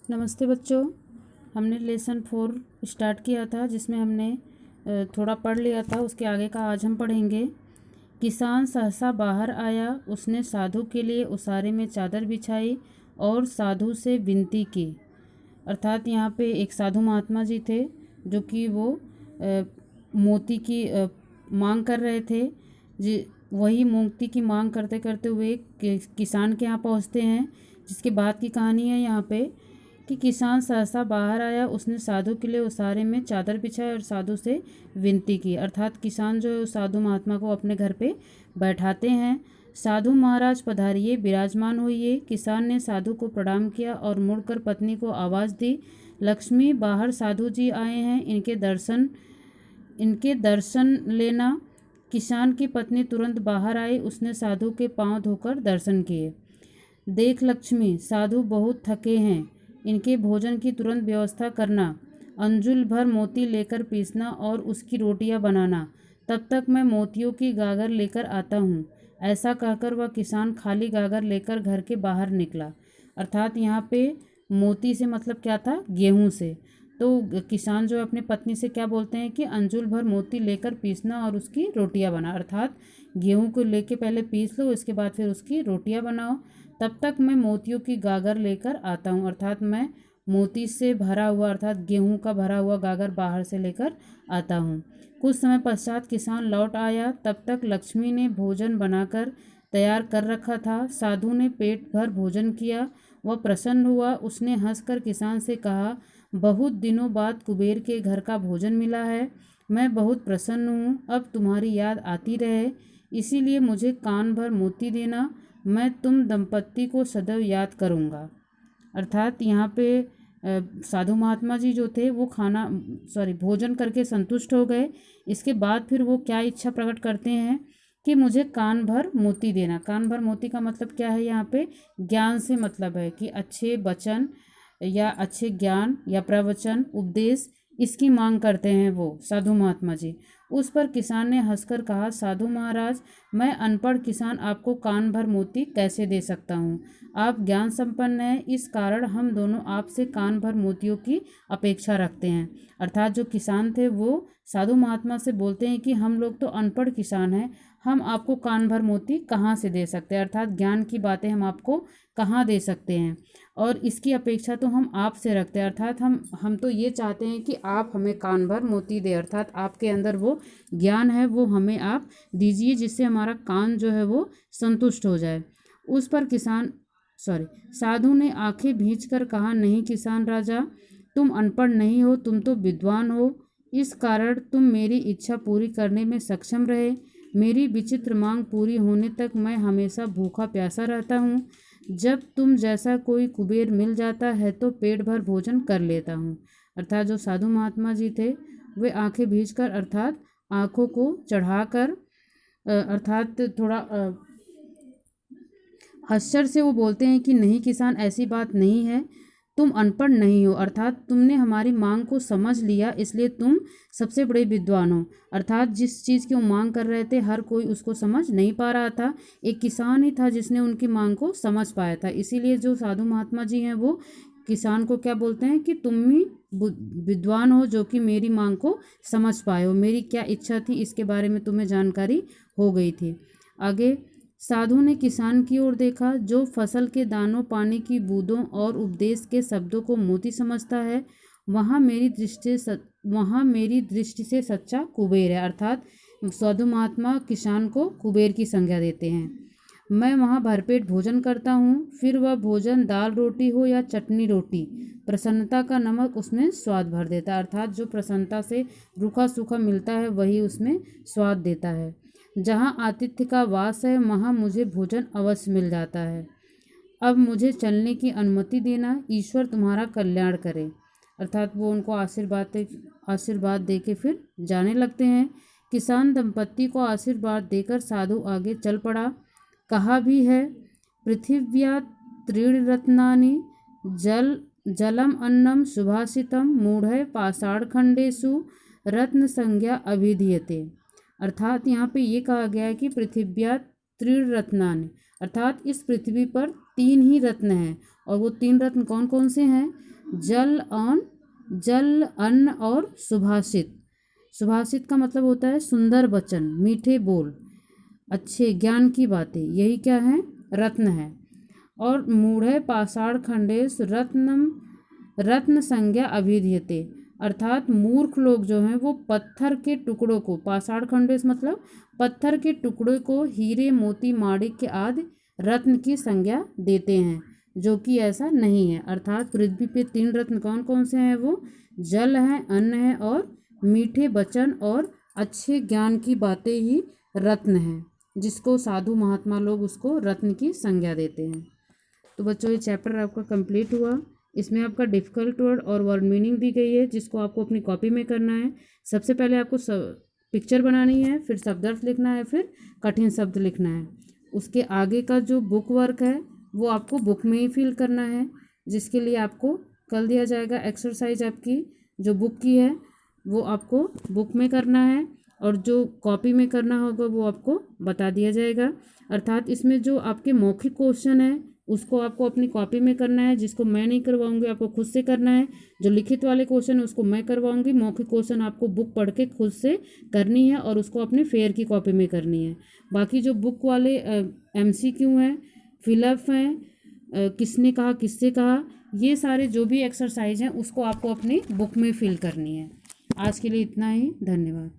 नमस्ते बच्चों। हमने लेसन 4 स्टार्ट किया था जिसमें हमने थोड़ा पढ़ लिया था। उसके आगे का आज हम पढ़ेंगे। किसान सहसा बाहर आया, उसने साधु के लिए उसारे में चादर बिछाई और साधु से विनती की। अर्थात यहाँ पे एक साधु महात्मा जी थे जो कि वो मोती की मांग कर रहे थे। जी, वही मोती की मांग करते करते हुए किसान के यहाँ पहुँचते हैं, जिसके बाद की कहानी है यहाँ पे कि किसान सहसा बाहर आया, उसने साधु के लिए उसारे में चादर बिछाई और साधु से विनती की। अर्थात किसान जो है उस साधु महात्मा को अपने घर पे बैठाते हैं। साधु महाराज पधारिए, विराजमान होइए। किसान ने साधु को प्रणाम किया और मुड़कर पत्नी को आवाज़ दी, लक्ष्मी बाहर साधु जी आए हैं, इनके दर्शन लेना। किसान की पत्नी तुरंत बाहर आई, उसने साधु के पांव धोकर दर्शन किए। देख लक्ष्मी, साधु बहुत थके हैं, इनके भोजन की तुरंत व्यवस्था करना। अंजुल भर मोती लेकर पीसना और उसकी रोटियां बनाना, तब तक मैं मोतियों की गागर लेकर आता हूँ। ऐसा कहकर वह किसान खाली गागर लेकर घर के बाहर निकला। अर्थात यहाँ पे मोती से मतलब क्या था, गेहूँ से। तो किसान जो अपनी पत्नी से क्या बोलते हैं कि अंजुल भर मोती लेकर पीसना और उसकी रोटियां बना। अर्थात गेहूँ को लेके पहले पीस लो, इसके बाद फिर उसकी रोटियां बनाओ, तब तक मैं मोतियों की गागर लेकर आता हूँ। अर्थात मैं मोती से भरा हुआ अर्थात गेहूं का भरा हुआ गागर बाहर से लेकर आता हूँ। कुछ समय पश्चात किसान लौट आया, तब तक लक्ष्मी ने भोजन बनाकर तैयार कर रखा था। साधु ने पेट भर भोजन किया, वह प्रसन्न हुआ। उसने हंसकर किसान से कहा, बहुत दिनों बाद कुबेर के घर का भोजन मिला है, मैं बहुत प्रसन्न हूँ। अब तुम्हारी याद आती रहे, इसीलिए मुझे कान भर मोती देना, मैं तुम दंपत्ति को सदैव याद करूँगा। अर्थात यहाँ पे साधु महात्मा जी जो थे वो भोजन करके संतुष्ट हो गए। इसके बाद फिर वो क्या इच्छा प्रकट करते हैं कि मुझे कान भर मोती देना। कान भर मोती का मतलब क्या है, यहाँ पे ज्ञान से मतलब है कि अच्छे वचन या अच्छे ज्ञान या प्रवचन उपदेश, इसकी मांग करते हैं वो साधु महात्मा जी। उस पर किसान ने हंसकर कहा, साधु महाराज, मैं अनपढ़ किसान आपको कान भर मोती कैसे दे सकता हूँ। आप ज्ञान संपन्न हैं, इस कारण हम दोनों आपसे कान भर मोतियों की अपेक्षा रखते हैं। अर्थात जो किसान थे वो साधु महात्मा से बोलते हैं कि हम लोग तो अनपढ़ किसान हैं, हम आपको कान भर मोती कहाँ से दे सकते हैं। अर्थात ज्ञान की बातें हम आपको कहाँ दे सकते हैं, और इसकी अपेक्षा तो हम आपसे रखते हैं। अर्थात हम तो ये चाहते हैं कि आप हमें कान भर मोती दें। अर्थात आपके अंदर वो ज्ञान है वो हमें आप दीजिए, जिससे हमारा कान जो है वो संतुष्ट हो जाए। उस पर साधु ने आंखें भींच कर कहा, नहीं किसान राजा, तुम अनपढ़ नहीं हो, तुम तो विद्वान हो, इस कारण तुम मेरी इच्छा पूरी करने में सक्षम रहे। मेरी विचित्र मांग पूरी होने तक मैं हमेशा भूखा प्यासा रहता हूँ। जब तुम जैसा कोई कुबेर मिल जाता है तो पेट भर भोजन कर लेता हूँ। अर्थात जो साधु महात्मा जी थे वे आंखें भींच कर अर्थात आँखों को चढ़ाकर अर्थात थोड़ा आश्चर्य से वो बोलते हैं कि नहीं किसान, ऐसी बात नहीं है, तुम अनपढ़ नहीं हो, अर्थात तुमने हमारी मांग को समझ लिया, इसलिए तुम सबसे बड़े विद्वान हो। अर्थात जिस चीज़ की वो मांग कर रहे थे हर कोई उसको समझ नहीं पा रहा था, एक किसान ही था जिसने उनकी मांग को समझ पाया था। इसीलिए जो साधु महात्मा जी हैं वो किसान को क्या बोलते हैं कि तुम ही विद्वान हो जो कि मेरी मांग को समझ पाए हो, मेरी क्या इच्छा थी इसके बारे में तुम्हें जानकारी हो गई थी। आगे साधु ने किसान की ओर देखा, जो फसल के दानों, पानी की बूंदों और उपदेश के शब्दों को मोती समझता है, वहाँ मेरी दृष्टि से सच्चा कुबेर है। अर्थात साधु महात्मा किसान को कुबेर की संज्ञा देते हैं। मैं वहाँ भरपेट भोजन करता हूँ, फिर वह भोजन दाल रोटी हो या चटनी रोटी, प्रसन्नता का नमक उसमें स्वाद भर देता है। अर्थात जो प्रसन्नता से रूखा सूखा मिलता है वही उसमें स्वाद देता है। जहाँ आतिथ्य का वास है वहाँ मुझे भोजन अवश्य मिल जाता है। अब मुझे चलने की अनुमति देना, ईश्वर तुम्हारा कल्याण करे। अर्थात वो उनको आशीर्वाद दे के फिर जाने लगते हैं। किसान दंपत्ति को आशीर्वाद देकर साधु आगे चल पड़ा। कहा भी है, पृथिव्या त्रीणि रत्नानि जलम अन्नम सुभाषितम मूढ़ पाषाण खंडेषु रत्न संज्ञा अभिधीयते। अर्थात यहाँ पे ये कहा गया है कि पृथिव्या त्रीण रत्नानि, अर्थात इस पृथ्वी पर 3 ही रत्न हैं, और वो 3 रत्न कौन कौन से हैं, जल अन्न और सुभाषित। सुभाषित का मतलब होता है सुंदर वचन, मीठे बोल, अच्छे ज्ञान की बातें, यही क्या है, रत्न है। और मूढ़े पाषाण खंडेश रत्न संज्ञा अभिधीयते, अर्थात मूर्ख लोग जो हैं वो पत्थर के टुकड़ों को, पाषाण खंडेश मतलब पत्थर के टुकड़े को हीरे मोती माणिक्य आदि रत्न की संज्ञा देते हैं, जो कि ऐसा नहीं है। अर्थात पृथ्वी पे 3 रत्न कौन कौन से हैं, वो जल है, अन्न है और मीठे वचन और अच्छे ज्ञान की बातें ही रत्न हैं, जिसको साधु महात्मा लोग उसको रत्न की संज्ञा देते हैं। तो बच्चों ये चैप्टर आपका कंप्लीट हुआ। इसमें आपका डिफ़िकल्ट वर्ड और वर्ड मीनिंग दी गई है, जिसको आपको अपनी कॉपी में करना है। सबसे पहले आपको पिक्चर बनानी है, फिर शब्दार्थ लिखना है, फिर कठिन शब्द लिखना है। उसके आगे का जो बुक वर्क है वो आपको बुक में ही फिल करना है, जिसके लिए आपको कल दिया जाएगा एक्सरसाइज। आपकी जो बुक की है वो आपको बुक में करना है, और जो कॉपी में करना होगा वो आपको बता दिया जाएगा। अर्थात इसमें जो आपके मौखिक क्वेश्चन है उसको आपको अपनी कॉपी में करना है, जिसको मैं नहीं करवाऊंगी, आपको खुद से करना है। जो लिखित वाले क्वेश्चन है उसको मैं करवाऊंगी, मौखिक क्वेश्चन आपको बुक पढ़ के खुद से करनी है और उसको अपने फेयर की कॉपी में करनी है। बाकी जो बुक वाले MCQ हैं, फिलअप हैं, किसने कहा किससे कहा, ये सारे जो भी एक्सरसाइज हैं उसको आपको अपनी बुक में फिल करनी है। आज के लिए इतना ही, धन्यवाद।